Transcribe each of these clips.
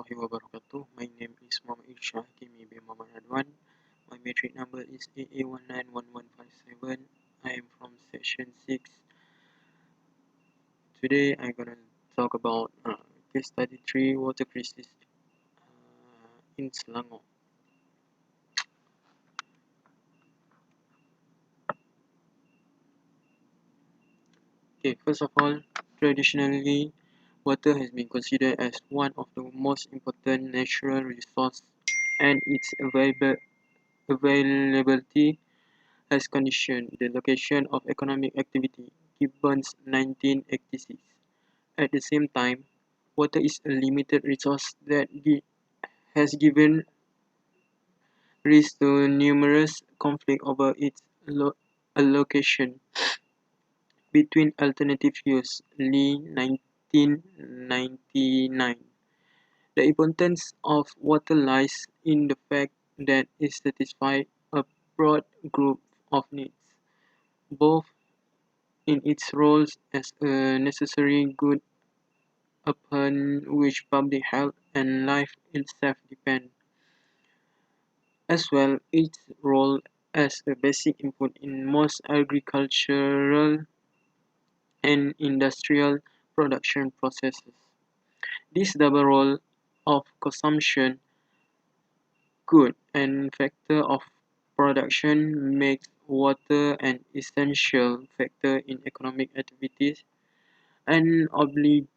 warahmatullahi wabarakatuh. My name is Muhammad Irshad Hakimi bin Muhammad Adwan. My metric number is AA191157. I am from section 6. Today I'm gonna talk about case study 3 water crisis in Selangor. Okay, first of all, traditionally, water has been considered as one of the most important natural resources, and its availability has conditioned the location of economic activity, Gibbons 1986. At the same time, water is a limited resource that has given rise to numerous conflicts over its allocation between alternative use. Lee 1999. The importance of water lies in the fact that it satisfies a broad group of needs, both in its roles as a necessary good upon which public health and life itself depend, as well its role as a basic input in most agricultural and industrial production processes. This double role of consumption good and factor of production makes water an essential factor in economic activities and oblige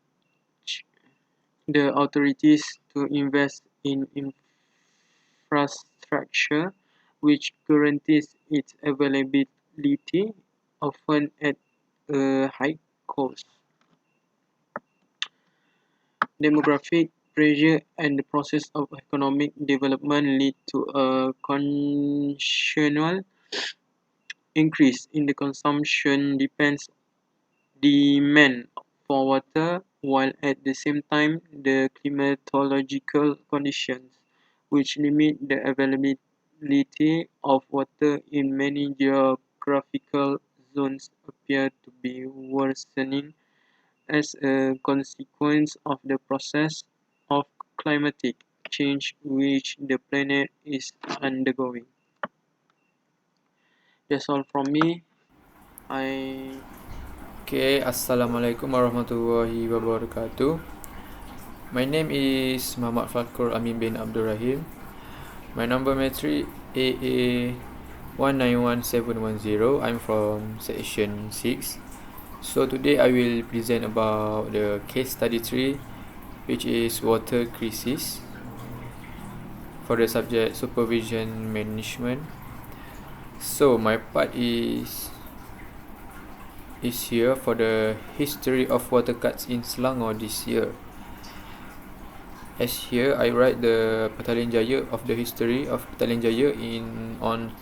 the authorities to invest in infrastructure which guarantees its availability, often at a high cost. Demographic pressure and the process of economic development lead to a continual increase in the consumption demand for water, while at the same time the climatological conditions which limit the availability of water in many geographical zones appear to be worsening as a consequence of the process of climatic change which the planet is undergoing. That's all from me. I Okay, Assalamualaikum warahmatullahi wabarakatuh. My name is Muhammad Fakur Amin bin Abdul Rahim. My number matric AA191710. I'm from section 6. So today I will present about the case study 3, which is water crisis, for the subject supervision management. So my part is here for the history of water cuts in Selangor this year. As here, I write the Battalion Jaya of the history of Battalion Jaya on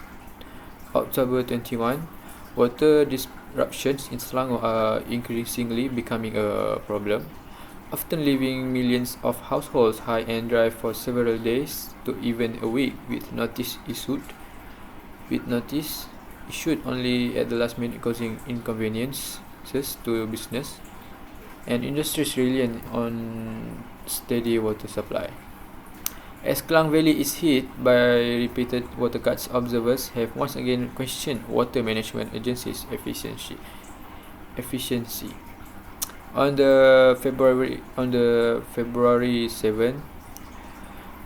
October 21. Water disruptions in Selangor are increasingly becoming a problem, often leaving millions of households high and dry for several days to even a week with notice issued only at the last minute, causing inconveniences to business and industries reliant on steady water supply. As Klang Valley is hit by repeated water cuts, observers have once again questioned water management agencies' efficiency. On the February 7,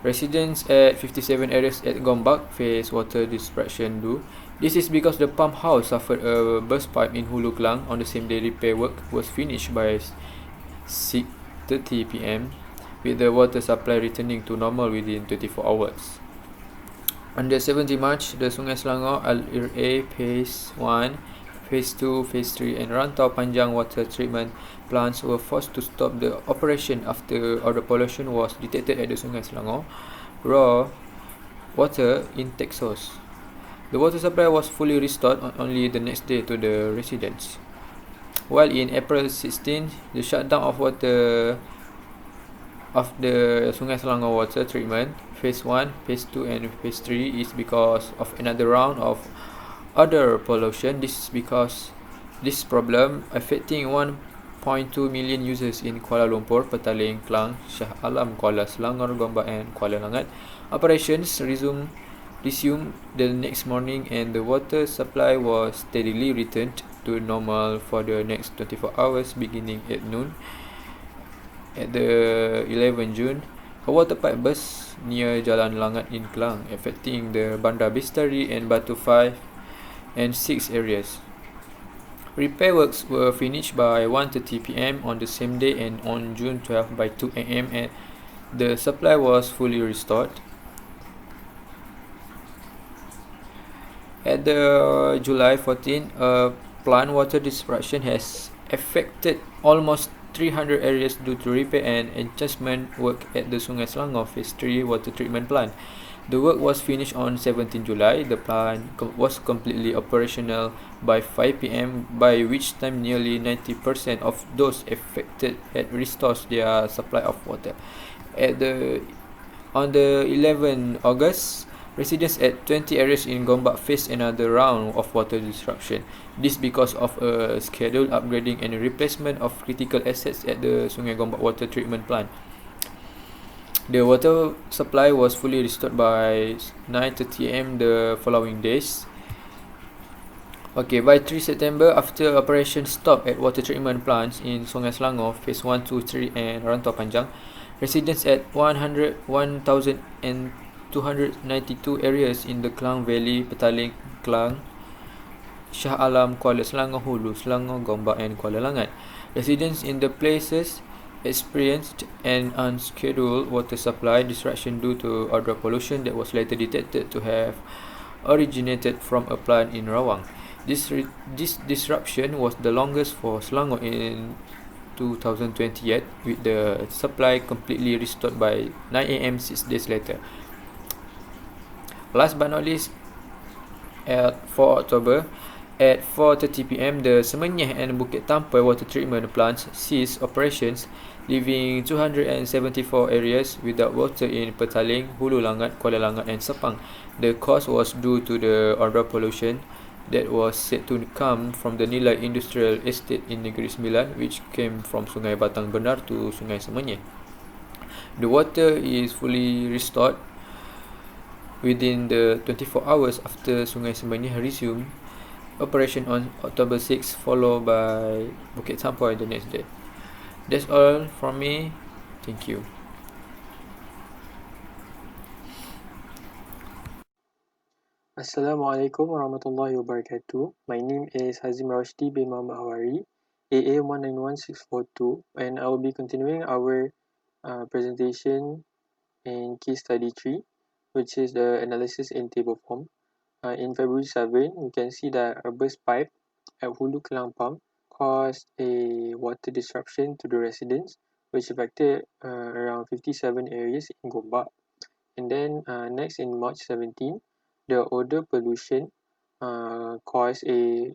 residents at 57 areas at Gombak face water disruption. This is because the pump house suffered a burst pipe in Hulu Klang on the same day. Repair work was finished by 6:30 p.m. with the water supply returning to normal within 24 hours. On the 17th March, the Sungai Selangor Al-Ir'a Phase 1, Phase 2, Phase 3 and Rantau Panjang water treatment plants were forced to stop the operation after odor pollution was detected at the Sungai Selangor raw water intake source. The water supply was fully restored only the next day to the residents. While in April 16, the shutdown of the Sungai Selangor water treatment, Phase 1, Phase 2 and Phase 3 is because of another round of odor pollution. This is because this problem affecting 1 1.2 million users in Kuala Lumpur, Petaling, Klang, Shah Alam, Kuala Selangor, Gombak and Kuala Langat. Operations resumed the next morning and the water supply was steadily returned to normal for the next 24 hours beginning at noon. At the 11 June, a water pipe burst near Jalan Langat in Klang, affecting the Bandar Bistari and Batu 5 and 6 areas. Repair works were finished by 1:30 p.m. on the same day, and on June 12 by 2 a.m. the supply was fully restored. At the July 14, a plant water disruption has affected almost 300 areas due to repair and enhancement work at the Sungai Selangor Phase 3 water treatment plant. The work was finished on 17 July. The plant was completely operational by 5 p.m., by which time nearly 90% of those affected had restored their supply of water. On the 11th August, residents at 20 areas in Gombak faced another round of water disruption. This because of a scheduled upgrading and replacement of critical assets at the Sungai Gombak water treatment plant. The water supply was fully restored by 9:30 am the following days. By 3 September, after operation stopped at water treatment plants in Sungai Selangor, Phase 1, 2, 3 and Rantau Panjang, residents at 1,292 areas in the Klang Valley, Petaling, Klang, Shah Alam, Kuala Selangor, Hulu, Selangor, Gombak and Kuala Langat. Residents in the places experienced an unscheduled water supply disruption due to odor pollution that was later detected to have originated from a plant in Rawang. This disruption was the longest for Selangor in 2020 yet, with the supply completely restored by 9 am 6 days later. Last but not least, at 4 October, at 4:30 p.m, the Semenyih and Bukit Tampoi water treatment plants ceased operations, leaving 274 areas without water in Petaling, Hulu Langat, Kuala Langat and Sepang. The cause was due to the odor pollution that was said to come from the Nilai Industrial Estate in Negeri Sembilan, which came from Sungai Batang Benar to Sungai Semenyih. The water is fully restored within the 24 hours after Sungai Semenyih resumed operation on October 6, followed by Bukit Tampoi the next day. That's all from me. Thank you. Assalamualaikum warahmatullahi wabarakatuh. My name is Hazim Rashdi bin Muhammad Hawari, AA 191642, and I will be continuing our presentation in case study 3, which is the analysis in table form. In February 7, we can see that a burst pipe at Hulu Kelang Pump caused a water disruption to the residents, which affected around 57 areas in Gombak. And then next in March 17, the odor pollution caused a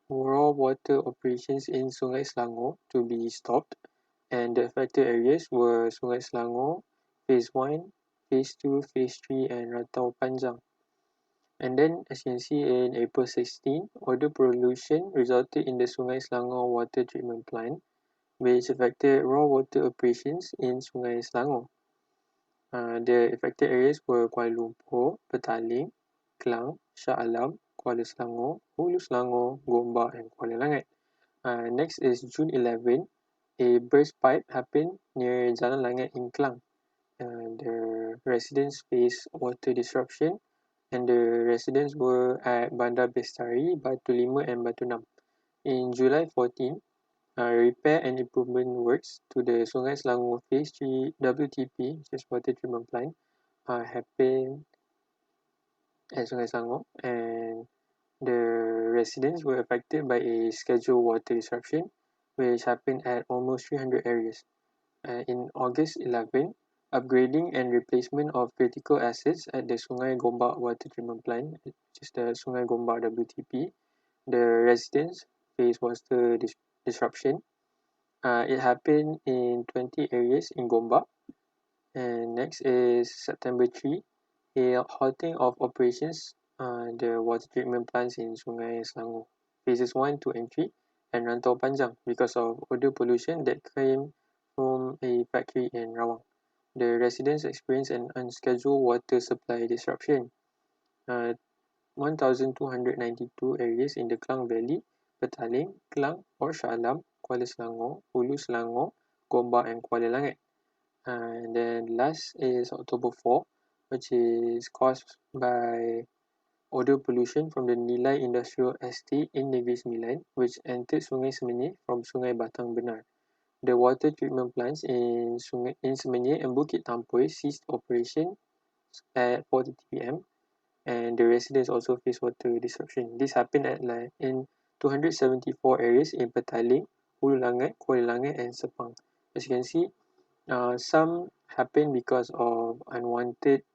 raw water operations in Sungai Selangor to be stopped, and the affected areas were Sungai Selangor, Phase 1, Phase 2, Phase 3 and Rantau Panjang. And then as you can see in April 16, odor pollution resulted in the Sungai Selangor water treatment plant, which affected raw water operations in Sungai Selangor. The affected areas were Kuala Lumpur, Petaling, Klang, Shah Alam, Kuala Selangor, Hulu Selangor, Gombak and Kuala Langat. Next is June 11, a burst pipe happened near Jalan Langat in Klang. The residents faced water disruption, and the residents were at Bandar Bestari, Batu 5 and Batu 6. In July 14, repair and improvement works to the Sungai Selangor Phase 3 WTP, which is water treatment plant, happened at Sungai Selangor, and the residents were affected by a scheduled water disruption, which happened at almost 300 areas. In August 11, upgrading and replacement of critical assets at the Sungai Gombak water treatment plant, which is the Sungai Gombak WTP, the residents faced water disruption. It happened in 20 areas in Gombak. And next is September 3, a halting of operations the water treatment plants in Sungai Selangor, phases 1, 2 and 3, and Rantau Panjang because of odor pollution that came from a factory in Rawang. The residents experienced an unscheduled water supply disruption. 1,292 areas in the Klang Valley, Petaling, Klang, or Shah Alam, Kuala Selangor, Hulu Selangor, Gombak, and Kuala Langat. And then last is October 4, which is caused by odor pollution from the Nilai Industrial Estate in Negeri Sembilan, which entered Sungai Semenyih from Sungai Batang Benar. The water treatment plants in Semenyih and Bukit Tampoi ceased operation at 4:30 p.m. and the residents also face water disruption. This happened in 274 areas in Petaling, Hulu Langat, Kuala Langat, and Sepang. As you can see, some happen because of unwanted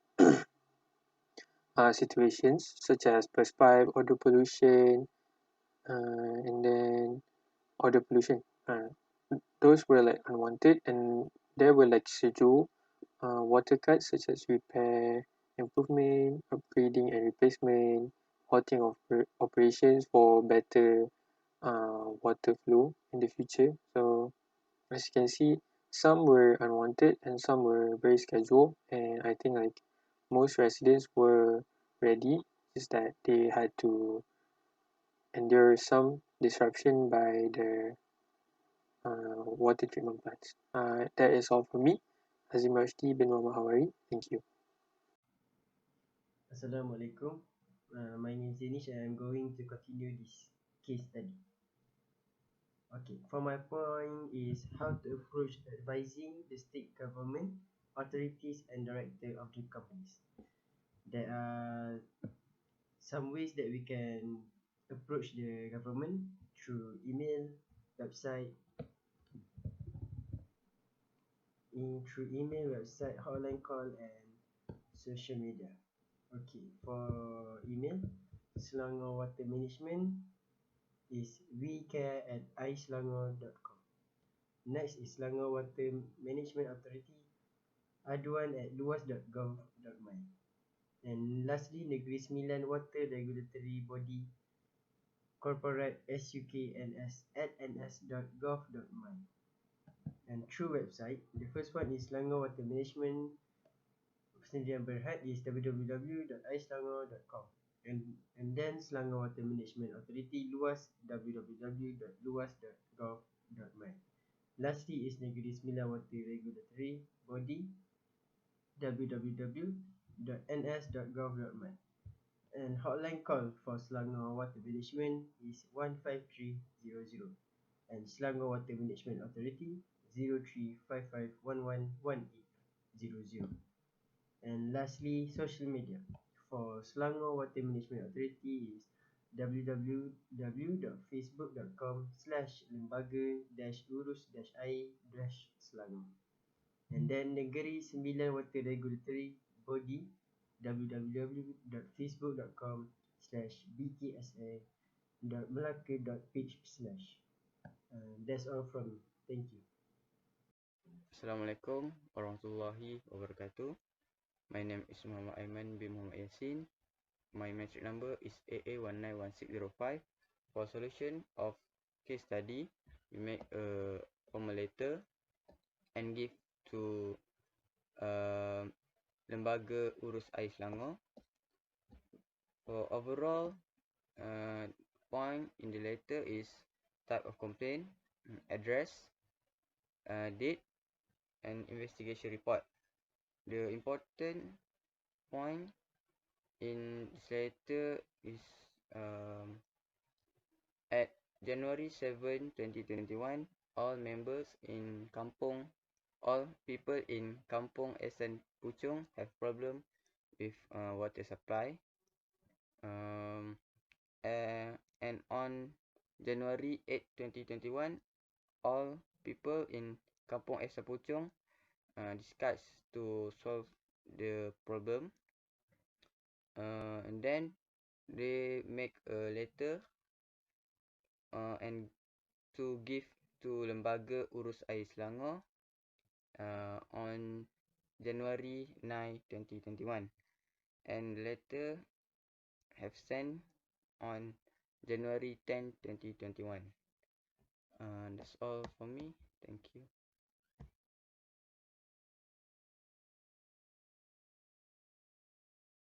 situations such as burst pipe, odor pollution, and then odor pollution. Those were like unwanted, and there were like scheduled water cuts such as repair, improvement, upgrading and replacement, halting of operations for better water flow in the future. So as you can see, some were unwanted and some were very scheduled, and I think like most residents were ready, just that they had to endure some disruption by the water treatment plants. That is all for me. Azim Rashdi bin Muhammad Hawari. Thank you. Assalamualaikum. My name is Danish and I'm going to continue this case study. Okay, for my point is how to approach advising the state government, authorities and director of the companies. There are some ways that we can approach the government through email, website, hotline call and social media. Okay, for email, Selangor Water Management is wecare@iselangor.com. Next is Selangor Water Management Authority, aduan@luas.gov.my. And lastly, Negeri Sembilan Water Regulatory Body, corporate sukns@ns.gov.my. And through website, the first one is Selangor Water Management Sdn Berhad is www.iselangor.com. And then Selangor Water Management Authority Luas, www.luas.gov.my. Lastly is Negeri Sembilan Water Regulatory Body, www.ns.gov.my. And hotline call for Selangor Water Management is 15300 and Selangor Water Management Authority 0355111800. And lastly, social media for Selangor Water Management Authority is www.facebook.com/lembaga-urus-air-selangor. And then Negeri Sembilan Water Regulatory Body, www.facebook.com/bksa.melaka.page/. That's all from me. Thank you. Assalamualaikum warahmatullahi wabarakatuh. My name is Muhammad Aiman bin Muhammad Yasin. My metric number is AA191605. For solution of case study, we make a formal letter and give to Lembaga Urus Air Selangor. For overall point in the letter is type of complaint, address, date and investigation report. The important point in this letter is at January 7, 2021, all people in Kampung Esan Puchong have problem with water supply. And on January 8, 2021, all people in Kampung Esan Puchong discuss to solve the problem. And then they make a letter and to give to Lembaga Urus Air Selangor on January 9, 2021. And the letter have sent on January 10, 2021. That's all for me. Thank